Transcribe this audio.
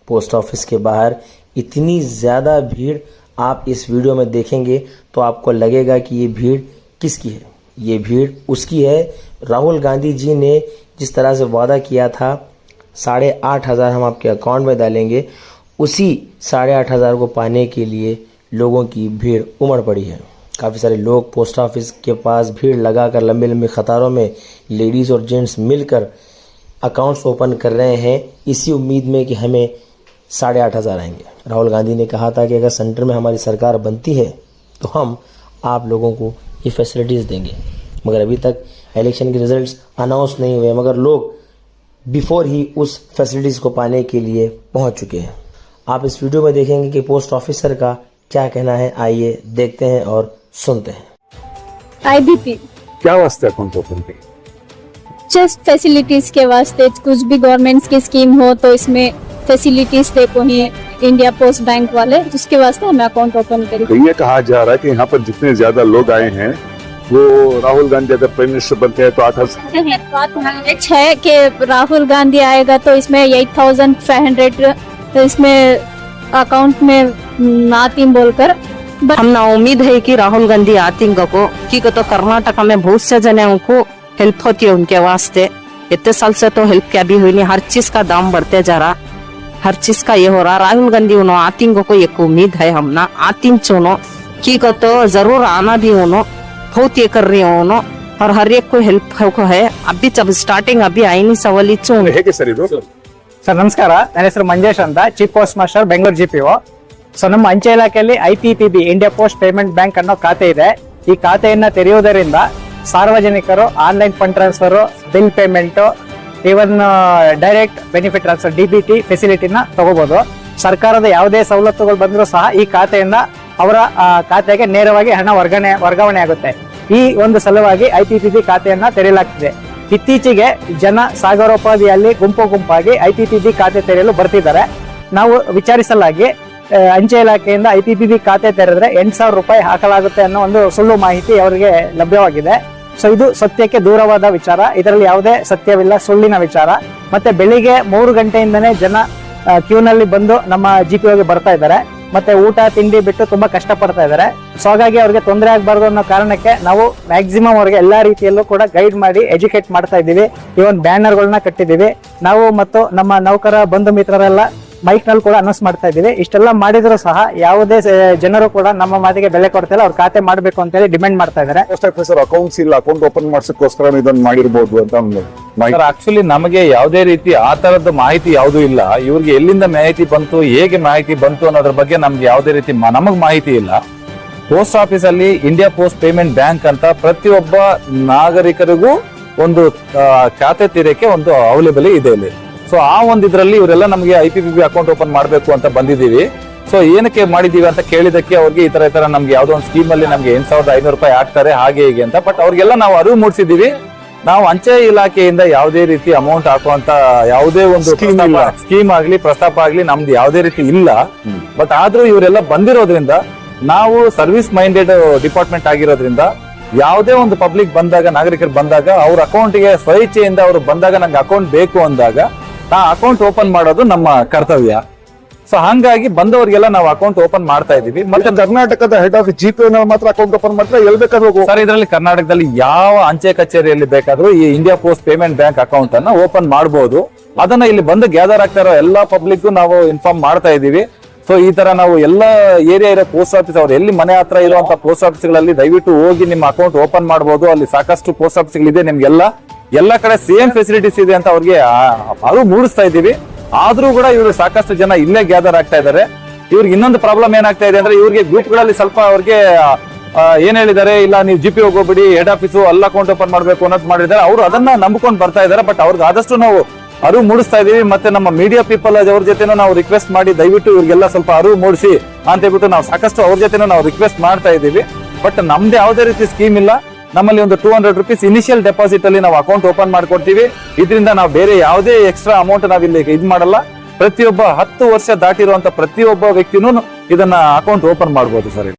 Post office के बाहर इतनी ज़्यादा भीड़ आप इस वीडियो में देखेंगे तो आपको लगेगा कि ये भीड़ किसकी है। ये भीड़ उसकी है। राहुल गांधी जी ने जिस तरह से वादा किया था 8,500 हम आपके अकाउंट में डालेंगे, उसी 8,500 को पाने के लिए लोगों की भीड़ उमड़ पड़ी है। काफ़ी सारे लोग पोस्ट ऑफिस के पास भीड़ लगाकर लंबी लंबी कतारों में लेडीज़ और जेंट्स मिलकर अकाउंट्स ओपन कर रहे हैं, इसी उम्मीद में कि हमें 8,500 आएंगे। राहुल गांधी ने कहा था कि अगर सेंटर में हमारी सरकार बनती है तो हम आप लोगों को ये फैसिलिटीज़ देंगे, मगर अभी तक इलेक्शन के रिजल्ट्स अनाउंस नहीं हुए, मगर लोग बिफोर ही उस फैसिलिटीज़ को पाने के लिए पहुंच चुके हैं। आप इस वीडियो में देखेंगे कि पोस्ट ऑफिसर का क्या कहना है। आइए देखते हैं और सुनते हैं। IBP क्या वास्ते अकाउंट ओपन की? जस्ट फैसिलिटीज के वास्ते, कुछ भी गवर्नमेंट की स्कीम हो तो इसमें फैसिलिटीज देखो ही इंडिया पोस्ट बैंक वाले, उसके वास्ते हमें अकाउंट ओपन करें। तो ये कहा जा रहा है कि यहाँ पर जितने ज्यादा लोग आए हैं वो राहुल गांधी अगर प्राइम मिनिस्टर बनते हैं तो 8,000 है कि राहुल गांधी आएगा तो इसमें 8,500 इसमें अकाउंट में आती बोलकर हम उम्मीद है कि राहुल गांधी आएंगे को कि तो कर्नाटक में बहुत से जनों को हेल्प होती है उनके वास्ते। इतने साल से तो हेल्प क्या भी हुई नहीं, हर चीज का दाम बढ़ते जा रहा, हर चीज का ये हो रहा। राहुल गांधी उन्होंने आएंगे को एक उम्मीद है हमना आतीन चुनो कि तो जरूर आना भी उन्होंने बहुत ये कर रही हूँ और हर एक को हेल्प है। अभी जब स्टार्टिंग अभी आई सवाल ಸರ್ ನಮಸ್ಕಾರ, ನನ್ನ ಹೆಸರು ಮಂಜೇಶ್ ಅಂತ, chief post master Bengaluru GPO. So ನಮ್ಮ ಅಂಚೆ ಇಲಾಖೆಯಲ್ಲಿ IPPB India post payment bank ಅನ್ನೋ ಖಾತೆ ಇದೆ. ಈ ಖಾತೆಯನ್ನ ತೆರೆಯುವುದರಿಂದ ಸಾರ್ವಜನಿಕರು online fund transfer, bill payment, even direct benefit transfer DBT ಫೆಸಿಲಿಟಿನ ತಗೋಬಹುದು. ಸರ್ಕಾರದ ಯಾವುದೇ ಸವಲತ್ತುಗಳು ಬಂದರೂ ಸಹ ಈ ಖಾತೆಯಿಂದ ಅವರ ಖಾತೆಗೆ ನೇರವಾಗಿ ಹಣ ವರ್ಗಾವಣೆ ಆಗುತ್ತೆ. ಈ ಒಂದು ಸಲುವಾಗಿ IPPB ಖಾತೆಯನ್ನ ತೆರೆಯಲಾಗ್ತಿದೆ. ಇತ್ತೀಚೆಗೆ ಜನ ಸಾಗರೋಪಾದಿಯಲ್ಲಿ ಗುಂಪಾಗಿ IPPB ಖಾತೆ ತೆರೆಯಲು ಬರ್ತಿದ್ದಾರೆ. ನಾವು ವಿಚಾರಿಸಲಾಗಿ ಅಂಚೆ ಇಲಾಖೆಯಿಂದ IPPB ಖಾತೆ ತೆರೆದ್ರೆ 8,000 ರೂಪಾಯಿ ಹಾಕಲಾಗುತ್ತೆ ಅನ್ನೋ ಒಂದು ಸುಳ್ಳು ಮಾಹಿತಿ ಅವರಿಗೆ ಲಭ್ಯವಾಗಿದೆ. ಸೊ ಇದು ಸತ್ಯಕ್ಕೆ ದೂರವಾದ ವಿಚಾರ, ಇದರಲ್ಲಿ ಯಾವುದೇ ಸತ್ಯವಿಲ್ಲ, ಸುಳ್ಳಿನ ವಿಚಾರ. ಮತ್ತೆ ಬೆಳಿಗ್ಗೆ 3 ಗಂಟೆಯಿಂದನೇ ಜನ ಕ್ಯೂನಲ್ಲಿ ಬಂದು ನಮ್ಮ GPOಗೆ ಬರ್ತಾ ಇದ್ದಾರೆ. ಮತ್ತೆ ಊಟ ತಿಂಡಿ ಬಿಟ್ಟು ತುಂಬಾ ಕಷ್ಟ ಪಡ್ತಾ ಇದ್ದಾರೆ. ಸೊ ಹಾಗಾಗಿ ಅವ್ರಿಗೆ ತೊಂದರೆ ಆಗಬಾರ್ದು ಅನ್ನೋ ಕಾರಣಕ್ಕೆ ನಾವು ಮ್ಯಾಕ್ಸಿಮಮ್ ಅವ್ರಿಗೆ ಎಲ್ಲಾ ರೀತಿಯಲ್ಲೂ ಕೂಡ ಗೈಡ್ ಮಾಡಿ ಎಜುಕೇಟ್ ಮಾಡ್ತಾ ಇದ್ದೀವಿ. ಇವನ್ ಬ್ಯಾನರ್ಗಳನ್ನ ಕಟ್ಟಿದ್ದೀವಿ ನಾವು, ಮತ್ತು ನಮ್ಮ ನೌಕರ ಬಂಧು ಮಿತ್ರರೆಲ್ಲ ಮೈಕ್ ನಲ್ಲಿ ಕೂಡ ಅನೌನ್ಸ್ ಮಾಡ್ತಾ ಇದ್ದೀವಿ. ಇಷ್ಟೆಲ್ಲ ಮಾಡಿದ್ರು ಸಹ ಯಾವುದೇ ಜನರು ಕೂಡ ನಮ್ಮ ಮಾತಿಗೆ ಬೆಲೆ ಕೊಡ್ತಿಲ್ಲ. ಅವ್ರ ಖಾತೆ ಮಾಡ್ಬೇಕು ಅಂತ ಹೇಳಿ ಡಿಮ್ಯಾಂಡ್ ಮಾಡ್ತಾ ಇದ್ದಾರೆ. ಪೋಸ್ಟ್ ಆಫೀಸರ್ ಅಕೌಂಟ್ಸ್ ಇಲ್ಲ, ಅಕೌಂಟ್ ಓಪನ್ ಮಾಡ್ಸಕ್ಕೋಸ್ಕರ ಇದನ್ನ ಮಾಡಿರ್ಬೋದು ಅಂತ. ಆಕ್ಚುಲಿ ನಮಗೆ ಯಾವುದೇ ರೀತಿ ಆ ತರದ ಮಾಹಿತಿ ಯಾವ್ದು ಇಲ್ಲ. ಇವ್ರಿಗೆ ಎಲ್ಲಿಂದ ಮಾಹಿತಿ ಬಂತು, ಹೇಗೆ ಮಾಹಿತಿ ಬಂತು ಅನ್ನೋದ್ರ ಬಗ್ಗೆ ನಮ್ಗೆ ಯಾವುದೇ ರೀತಿ ನಮಗ್ ಮಾಹಿತಿ ಇಲ್ಲ. ಪೋಸ್ಟ್ ಆಫೀಸ್ ಅಲ್ಲಿ ಇಂಡಿಯಾ ಪೋಸ್ಟ್ ಪೇಮೆಂಟ್ ಬ್ಯಾಂಕ್ ಅಂತ ಪ್ರತಿಯೊಬ್ಬ ನಾಗರಿಕರಿಗೂ ಒಂದು ಖಾತೆ ತೆರೆಯಕ್ಕೆ ಒಂದು ಅವೈಲೇಬಲ್ ಇದೆ ಇಲ್ಲಿ. ಸೊ ಆ ಒಂದು ಇದ್ರಲ್ಲಿ ಇವರೆಲ್ಲ ನಮಗೆ IPPB ಅಕೌಂಟ್ ಓಪನ್ ಮಾಡ್ಬೇಕು ಅಂತ ಬಂದಿದ್ದೀವಿ. ಸೊ ಏನಕ್ಕೆ ಮಾಡಿದೀವಿ ಅಂತ ಕೇಳಿದಕ್ಕೆ ಅವ್ರಿಗೆ ಈ ತರ ನಮ್ಗೆ ಯಾವ್ದೋ ಒಂದು ಸ್ಕೀಮ್ ಅಲ್ಲಿ ನಮ್ಗೆ 8,500 ರೂಪಾಯಿ ಆಗ್ತಾರೆ ಹಾಗೆ ಹೀಗೆ ಅಂತ. ಬಟ್ ಅವ್ರಿಗೆಲ್ಲ ನಾವು ಅರಿವು ಮೂಡಿಸಿದೀವಿ. ನಾವು ಅಂಚೆ ಇಲಾಖೆಯಿಂದ ಯಾವುದೇ ರೀತಿ ಅಮೌಂಟ್ ಹಾಕುವಂತ ಯಾವುದೇ ಒಂದು ಸ್ಕೀಮ್ ಆಗ್ಲಿ ಪ್ರಸ್ತಾಪ ಆಗ್ಲಿ ನಮ್ದು ಯಾವುದೇ ರೀತಿ ಇಲ್ಲ. ಬಟ್ ಆದ್ರೂ ಇವರೆಲ್ಲ ಬಂದಿರೋದ್ರಿಂದ, ನಾವು ಸರ್ವಿಸ್ ಮೈಂಡೆಡ್ ಡಿಪಾರ್ಟ್ಮೆಂಟ್ ಆಗಿರೋದ್ರಿಂದ, ಯಾವುದೇ ಒಂದು ಪಬ್ಲಿಕ್ ಬಂದಾಗ, ನಾಗರಿಕರು ಬಂದಾಗ ಅವ್ರ ಅಕೌಂಟ್ಗೆ ಸ್ವಇಚ್ಛೆಯಿಂದ ಅವರು ಬಂದಾಗ ನಂಗೆ ಅಕೌಂಟ್ ಬೇಕು ಅಂದಾಗ ಆ ಅಕೌಂಟ್ ಓಪನ್ ಮಾಡೋದು ನಮ್ಮ ಕರ್ತವ್ಯ. ಸೊ ಹಂಗಾಗಿ ಬಂದವರಿಗೆಲ್ಲ ನಾವು ಅಕೌಂಟ್ ಓಪನ್ ಮಾಡ್ತಾ ಇದೀವಿ. ಮತ್ತೆ ಕರ್ನಾಟಕದ ಹೆಡ್ ಆಫೀಸ್ GPO ಮಾತ್ರ ಅಕೌಂಟ್ ಓಪನ್ ಮಾಡ್ತಾರೆ, ಎಲ್ಲಿ ಬೇಕಾದ್ರೂ ಸರ್ ಇದರಲ್ಲಿ ಕರ್ನಾಟಕದಲ್ಲಿ ಯಾವ ಅಂಚೆ ಕಚೇರಿಯಲ್ಲಿ ಬೇಕಾದ್ರೂ ಈ India post payment bank account ಅನ್ನ ಓಪನ್ ಮಾಡಬಹುದು. ಅದನ್ನ ಇಲ್ಲಿ ಬಂದು ಗ್ಯಾದರ್ ಆಗ್ತಾ ಇರೋ ಎಲ್ಲಾ ಪಬ್ಲಿಕ್ ನಾವು ಇನ್ಫಾರ್ಮ್ ಮಾಡ್ತಾ ಇದೀವಿ. ಸೊ ಈ ತರ ನಾವು ಎಲ್ಲ ಏರಿಯಾ ಇರೋ ಪೋಸ್ಟ್ ಆಫೀಸ್, ಅವ್ರು ಎಲ್ಲಿ ಮನೆ ಹತ್ರ ಇರುವಂತ ಪೋಸ್ಟ್ ಆಫೀಸ್ಗಳಲ್ಲಿ ದಯವಿಟ್ಟು ಹೋಗಿ ನಿಮ್ಮ ಅಕೌಂಟ್ ಓಪನ್ ಮಾಡಬಹುದು. ಅಲ್ಲಿ ಸಾಕಷ್ಟು ಪೋಸ್ಟ್ ಆಫೀಸ್ಗಳಿದೆ, ನಿಮ್ಗೆಲ್ಲ ಎಲ್ಲ ಕಡೆ ಸೇಮ್ ಫೆಸಿಲಿಟೀಸ್ ಇದೆ ಅಂತ ಅವ್ರಿಗೆ ಅದು ಮೂಡಿಸ್ತಾ ಇದ್ದೀವಿ. ಆದ್ರೂ ಕೂಡ ಇವರು ಸಾಕಷ್ಟು ಜನ ಇಲ್ಲೇ ಗ್ಯಾದರ್ ಆಗ್ತಾ ಇದ್ದಾರೆ. ಇವ್ರಿಗೆ ಇನ್ನೊಂದು ಪ್ರಾಬ್ಲಮ್ ಏನಾಗ್ತಾ ಇದೆ ಅಂದ್ರೆ, ಇವ್ರಿಗೆ ಗ್ರೂಪ್ಗಳಲ್ಲಿ ಸ್ವಲ್ಪ ಅವ್ರಿಗೆ ಏನ್ ಹೇಳಿದ್ದಾರೆ, ಇಲ್ಲ ನೀವು GPO ಹೋಗ್ಬಿಡಿ, ಹೆಡ್ ಆಫೀಸು ಅಲ್ಲ ಅಕೌಂಟ್ ಓಪನ್ ಮಾಡ್ಬೇಕು ಅನ್ನೋದು ಮಾಡಿದ್ದಾರೆ. ಅವರು ಅದನ್ನ ನಂಬ್ಕೊಂಡು ಬರ್ತಾ ಇದ್ದಾರೆ. ಬಟ್ ಅವ್ರಿಗೆ ಆದಷ್ಟು ನಾವು ಅರಿವು ಮೂಡಿಸ್ತಾ ಇದೀವಿ. ಮತ್ತೆ ನಮ್ಮ ಮೀಡಿಯಾ ಪೀಪಲ್ ಅವ್ರ ಜೊತೆನೂ ನಾವು ರಿಕ್ವೆಸ್ಟ್ ಮಾಡಿ ದಯವಿಟ್ಟು ಇವ್ರಿಗೆಲ್ಲ ಸ್ವಲ್ಪ ಅರಿವು ಮೂಡಿಸಿ ಅಂತ ಹೇಳ್ಬಿಟ್ಟು ನಾವು ಸಾಕಷ್ಟು ಅವ್ರ ಜೊತೆನೂ ನಾವು ರಿಕ್ವೆಸ್ಟ್ ಮಾಡ್ತಾ ಇದೀವಿ. ಬಟ್ ನಮ್ದು ಯಾವುದೇ ರೀತಿ ಸ್ಕೀಮ್ ಇಲ್ಲ. ನಮ್ಮಲ್ಲಿ ಒಂದು 200 ರೂಪೀಸ್ ಇನಿಷಿಯಲ್ ಡೆಪಾಸಿಟ್ ಅಲ್ಲಿ ನಾವು ಅಕೌಂಟ್ ಓಪನ್ ಮಾಡ್ಕೊಡ್ತೀವಿ. ಇದರಿಂದ ನಾವು ಬೇರೆ ಯಾವುದೇ ಎಕ್ಸ್ಟ್ರಾ ಅಮೌಂಟ್ ನಾವಿಲ್ಲಿ ಇದು ಮಾಡಲ್ಲ. ಪ್ರತಿಯೊಬ್ಬ 10 ವರ್ಷ ದಾಟಿರುವಂತ ಪ್ರತಿಯೊಬ್ಬ ವ್ಯಕ್ತಿನೂ ಇದನ್ನ ಅಕೌಂಟ್ ಓಪನ್ ಮಾಡಬಹುದು ಸರ್.